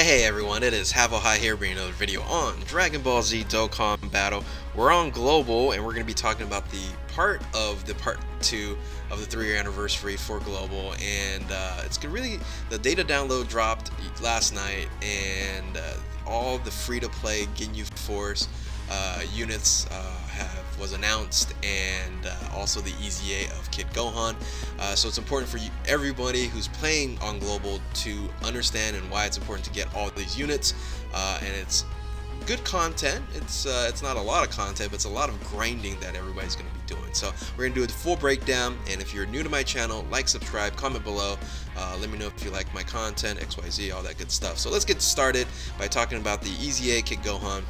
Hey everyone, it is Havohai here bringing another video on Dragon Ball Z Dokkan Battle. We're on Global and we're going to be talking about the part 2 of the 3-year anniversary for Global, and it's really, the data download dropped last night, and all the free-to-play Ginyu Force units was announced, and also the EZA of Kid Gohan. So it's important for everybody who's playing on Global to understand and why it's important to get all these units, and it's good content. It's not a lot of content, but it's a lot of grinding that everybody's going to be doing. So we're going to do a full breakdown, and if you're new to my channel, like, subscribe, comment below, let me know if you like my content, XYZ, all that good stuff. So let's get started by talking about the EZA Kid Gohan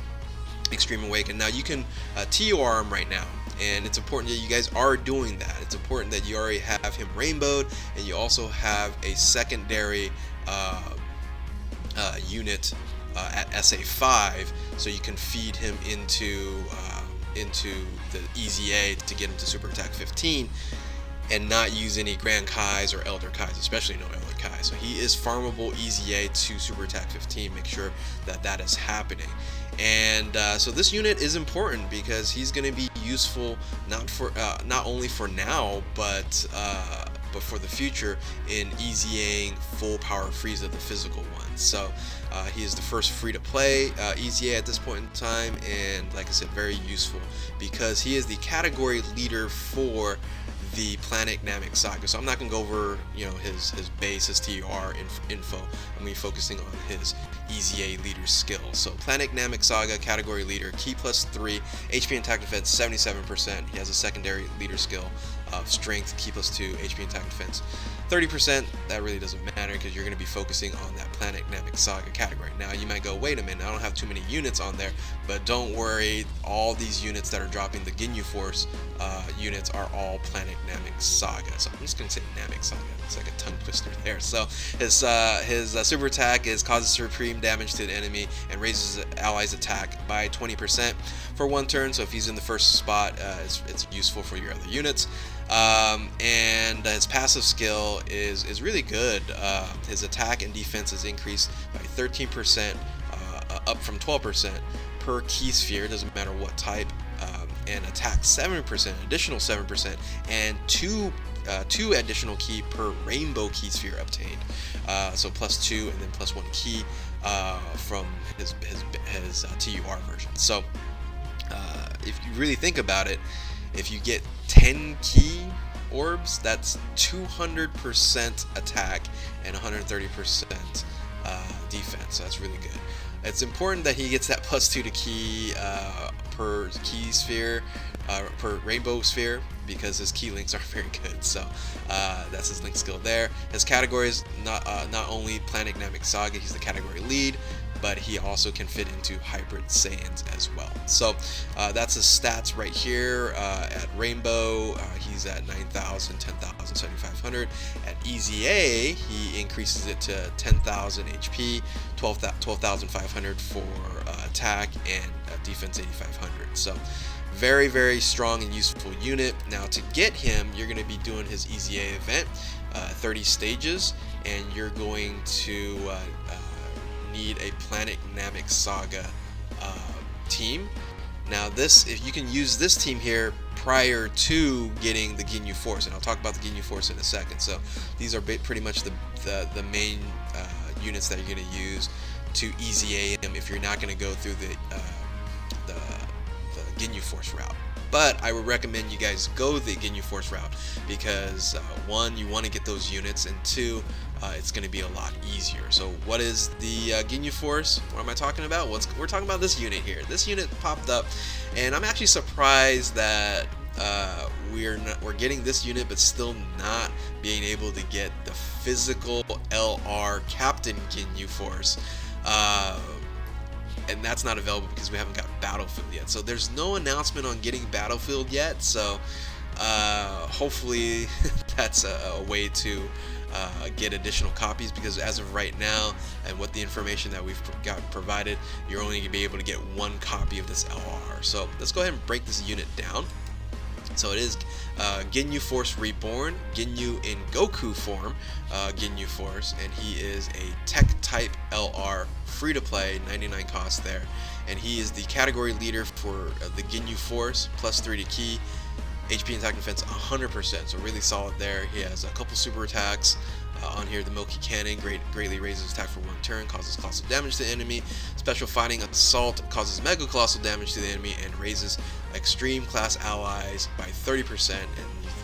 Extreme Awaken. Now you can TUR him right now, and it's important that you guys are doing that. It's important that you already have him rainbowed, and you also have a secondary unit at SA5, so you can feed him into the EZA to get him to Super Attack 15 and not use any Grand Kais or Elder Kais, especially no Elder Kai. So he is farmable EZA to Super Attack 15. Make sure that that is happening. And so this unit is important because he's going to be useful not only for now, but for the future in EZAing full power Frieza, the physical one. So he is the first free-to-play EZA at this point in time, and like I said, very useful because he is the category leader for the Planet Namek Saga. So I'm not going to go over his base, his TR info. I'm going to be focusing on his EZA leader skill. So Planet Namek Saga, category leader, Ki +3, HP and attack defense 77%. He has a secondary leader skill of strength, Ki +2, HP and attack defense 30%. That really doesn't matter because you're going to be focusing on that Planet Namek Saga category. Now you might go, wait a minute, I don't have too many units on there, but don't worry, all these units that are dropping the Ginyu Force units are all Planet Namek Saga. So I'm just going to say Namek Saga. It's like a tongue twister there. So his super attack causes supreme damage to the enemy and raises the allies' attack by 20% for one turn. So if he's in the first spot, it's useful for your other units. And his passive skill is really good. His attack and defense is increased by 13%, up from 12% per Ki Sphere, doesn't matter what type, and attack 7%, additional 7%, and two additional Ki per rainbow Ki Sphere obtained. So +2 and then +1 Ki from his TUR version. So if you really think about it, if you get 10 Ki orbs, that's 200% attack and 130% defense. So that's really good. It's important that he gets that +2 to Ki per Ki Sphere, per rainbow sphere, because his Ki links are very good. So that's his link skill there. His categories, not only Planet Namek Saga, he's the category lead, but he also can fit into Hybrid Saiyans as well. So that's his stats right here. At Rainbow, he's at 9,000, 10,000, 7,500. At EZA, he increases it to 10,000 HP, 12,500 for attack, and defense 8,500. So very, very strong and useful unit. Now to get him, you're going to be doing his EZA event, 30 stages, and you're going to need a Planet Namek Saga team. Now if you can use this team here prior to getting the Ginyu Force, and I'll talk about the Ginyu Force in a second. So these are pretty much the main units that you're going to use to EZA him if you're not going to go through the Ginyu Force route. But I would recommend you guys go the Ginyu Force route because one, you want to get those units, and two, it's going to be a lot easier. So what is the Ginyu Force? What am I talking about? We're talking about this unit here. This unit popped up, and I'm actually surprised that we're getting this unit, but still not being able to get the physical LR Captain Ginyu Force. And that's not available because we haven't got Battlefield yet. So there's no announcement on getting Battlefield yet. So hopefully that's a way to get additional copies, because as of right now, and with the information that we've got provided, you're only going to be able to get one copy of this LR. So let's go ahead and break this unit down. So it is Ginyu Force Reborn, Ginyu in Goku form, Ginyu Force, and he is a tech type LR, free to play, 99 cost there, and he is the category leader for the Ginyu Force, +3 to ki, HP and attack defense 100%, so really solid there. He has a couple super attacks on here. The Milky Cannon greatly raises attack for 1 turn, causes colossal damage to the enemy. Special Fighting Assault causes mega colossal damage to the enemy and raises extreme class allies by 30%. And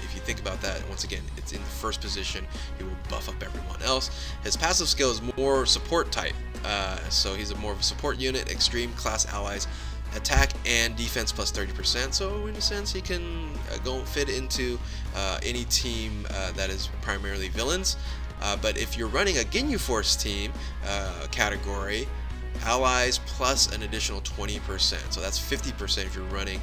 if you think about that, once again, it's in the first position. He will buff up everyone else. His passive skill is more support type, so he's more of a support unit. Extreme class allies attack and defense +30%, so in a sense he can go fit into any team that is primarily villains. But if you're running a Ginyu Force team category, allies plus an additional 20%, so that's 50% if you're running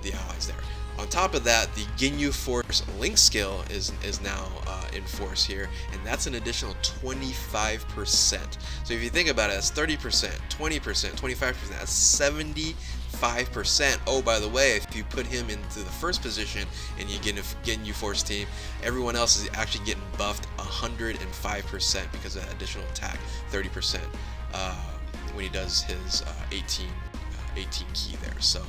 the allies there. On top of that, the Ginyu Force Link skill is now in force here, and that's an additional 25%. So if you think about it, that's 30%, 20%, 25%, that's 75%. Oh, by the way, if you put him into the first position and you get a Ginyu Force team, everyone else is actually getting buffed 105% because of that additional attack, 30% when he does his 18 ki there. So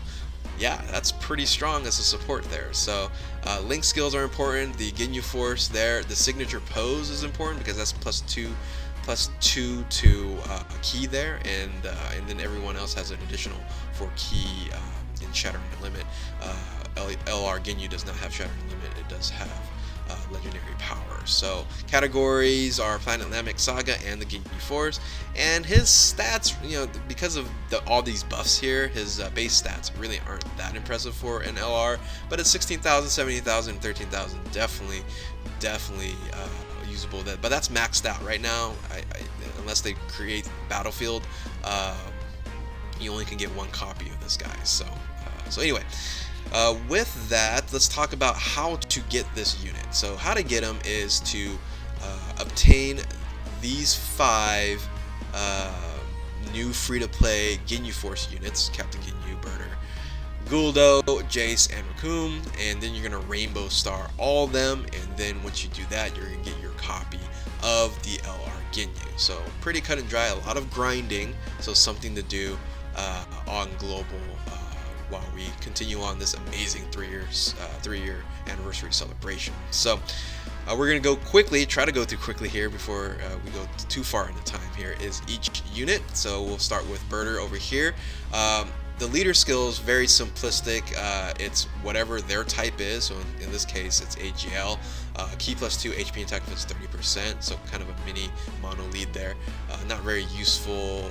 yeah, that's pretty strong as a support there. So link skills are important. The Ginyu Force there, the signature pose is important because that's +2 to ki there, and then everyone else has an additional 4 ki in Shattering the Limit. LR Ginyu does not have Shattering the Limit. It does have legendary power. So categories are Planet Namek Saga and the Ginyu Force, and his stats, because of all these buffs here, his base stats really aren't that impressive for an LR, but at 16,000, 17,000, 13,000, definitely usable. But that's maxed out right now. Unless they create Battlefield, you only can get 1 copy of this guy. So anyway. With that, let's talk about how to get this unit. So how to get him is to obtain these 5 new free-to-play Ginyu Force units: Captain Ginyu, Burner, Guldo, Jace, and Raccoon, and then you're going to Rainbow Star all of them, and then once you do that, you're going to get your copy of the LR Ginyu. So pretty cut and dry, a lot of grinding, so something to do on global while we continue on this amazing 3-year anniversary celebration. So we're going to go quickly, try to go through quickly here before we go too far into time here, is each unit. So we'll start with Birder over here. The leader skill is very simplistic. It's whatever their type is, so in this case it's AGL. Ki +2, HP and attack defense 30%, so kind of a mini mono lead there. Not very useful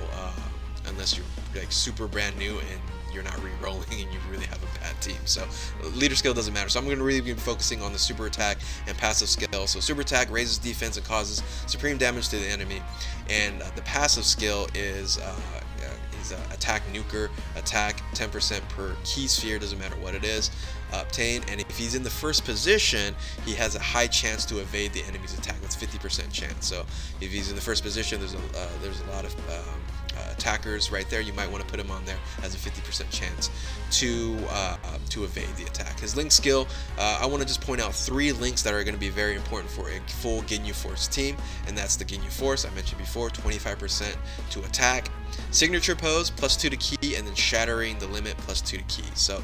unless you're like super brand new and you're not re-rolling and you really have a bad team. So leader skill doesn't matter. So I'm going to really be focusing on the super attack and passive skill. So super attack raises defense and causes supreme damage to the enemy, and the passive skill is he's attack nuker, attack 10% per ki sphere, doesn't matter what it is, obtain, and if he's in the first position, he has a high chance to evade the enemy's attack. That's 50% chance. So if he's in the first position, there's a lot of attackers right there. You might want to put him on there as a 50% chance to evade the attack. His link skill, I want to just point out 3 links that are going to be very important for a full Ginyu Force team, and that's the Ginyu Force I mentioned before, 25% to attack, signature pose +2 to ki, and then Shattering the Limit +2 to ki. So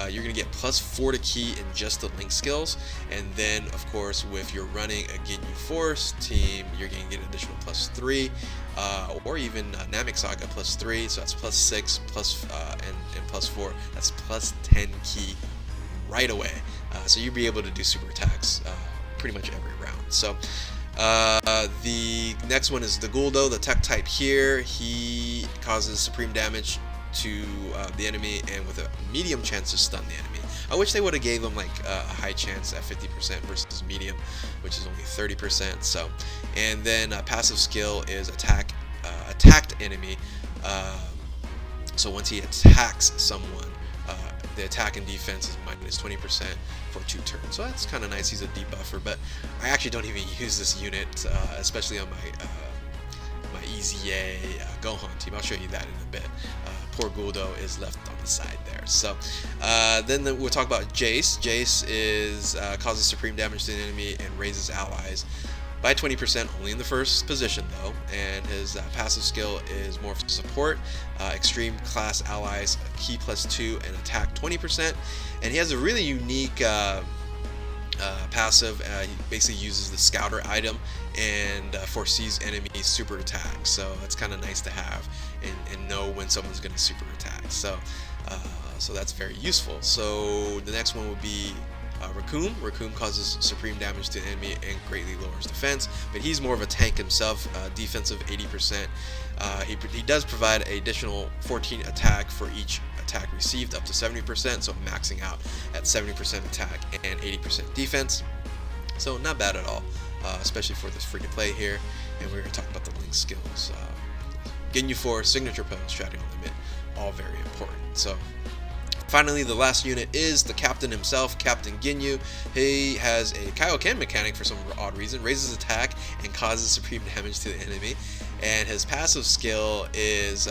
you're going to get +4 to ki in just the link skills, and then of course if you're running a Ginyu Force team, you're going to get an additional +3, or even Namek Saga +3, so that's +6 and +4, that's +10 ki right away. So you'll be able to do super attacks pretty much every round. So the next one is the Guldo, the tech type here. He causes supreme damage to the enemy and with a medium chance to stun the enemy. I wish they would have gave him like a high chance at 50% versus medium, which is only 30%. So, and then passive skill is attacked enemy. So once he attacks someone, the attack and defense is -20% for 2 turns. So that's kind of nice. He's a debuffer, but I actually don't even use this unit, especially on my EZA Gohan team. I'll show you that in a bit. Poor Guldo is left on the side there. So then we'll talk about Jace. Jace is causes supreme damage to the enemy and raises allies by 20%, only in the first position though, and his passive skill is more for support. Extreme class allies key +2 and attack 20%, and he has a really unique passive. He basically uses the scouter item and foresees enemies super attacks, so it's kind of nice to have and know when someone's going to super attack. So so that's very useful. So the next one would be Raccoon. Raccoon causes supreme damage to the enemy and greatly lowers defense, but he's more of a tank himself. Defensive 80%. He does provide an additional 14 attack for each attack received, up to 70%, so maxing out at 70% attack and 80% defense. So not bad at all, especially for this free to play here. And we're going to talk about the link skills. Ginyu Force, signature pose, strategy on limit, all very important. So finally, the last unit is the captain himself, Captain Ginyu. He has a Kaioken mechanic for some odd reason, raises attack and causes supreme damage to the enemy, and his passive skill is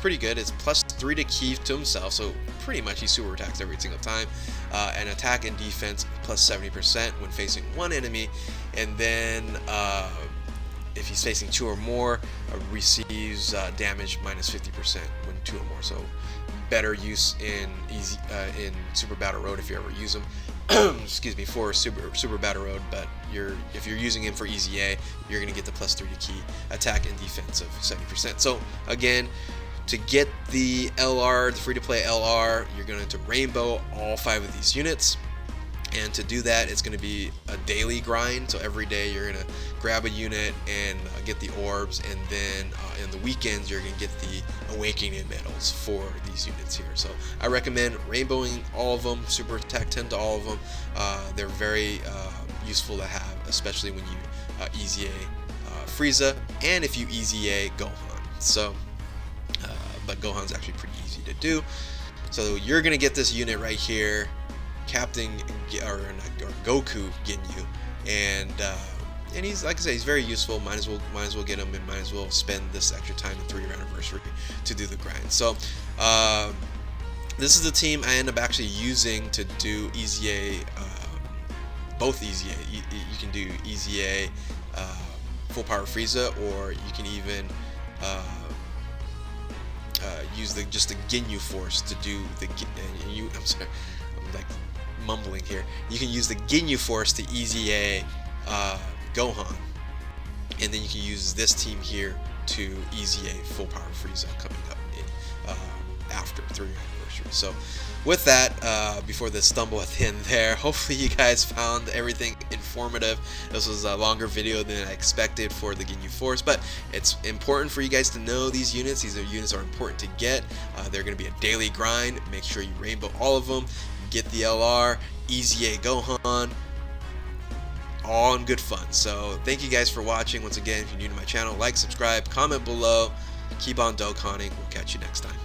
pretty good. It's +3 to ki to himself, so pretty much he super attacks every single time, and attack and defense +70% when facing one enemy, and then if he's facing 2 or more, receives damage -50% when 2 or more. So better use in Super Battle Road if you ever use him. Excuse me, for Super Battle Road, but if you're using him for EZA, you're gonna get the +3 to ki, attack and defense of 70%. So again, to get the LR, the free-to-play LR, you're going to rainbow all 5 of these units. And to do that, it's going to be a daily grind. So every day you're going to grab a unit and get the orbs, and then in the weekends you're going to get the awakening medals for these units here. So I recommend rainbowing all of them, super attack 10 to all of them. They're very useful to have, especially when you EZA Frieza, and if you EZA Gohan. So but Gohan's actually pretty easy to do. So you're gonna get this unit right here, Captain or Goku Ginyu, and he's, like I say, he's very useful. Might as well get him, and might as well spend this extra time in 3-year anniversary to do the grind. So this is the team I end up actually using to do EZA, both EZA. You can do EZA full power Frieza, or you can even use just the Ginyu Force to do the I'm sorry, I'm like mumbling here. You can use the Ginyu Force to EZA Gohan, and then you can use this team here to EZA full power Frieza coming up in, after 3-year anniversary. So with that, before the stumble at the end there, hopefully you guys found everything informative. This was a longer video than I expected for the Ginyu Force, but it's important for you guys to know these units. These units are important to get. They're going to be a daily grind. Make sure you rainbow all of them. Get the LR, EZA Gohan, all in good fun. So thank you guys for watching. Once again, if you're new to my channel, like, subscribe, comment below. Keep on Dokkaning. We'll catch you next time.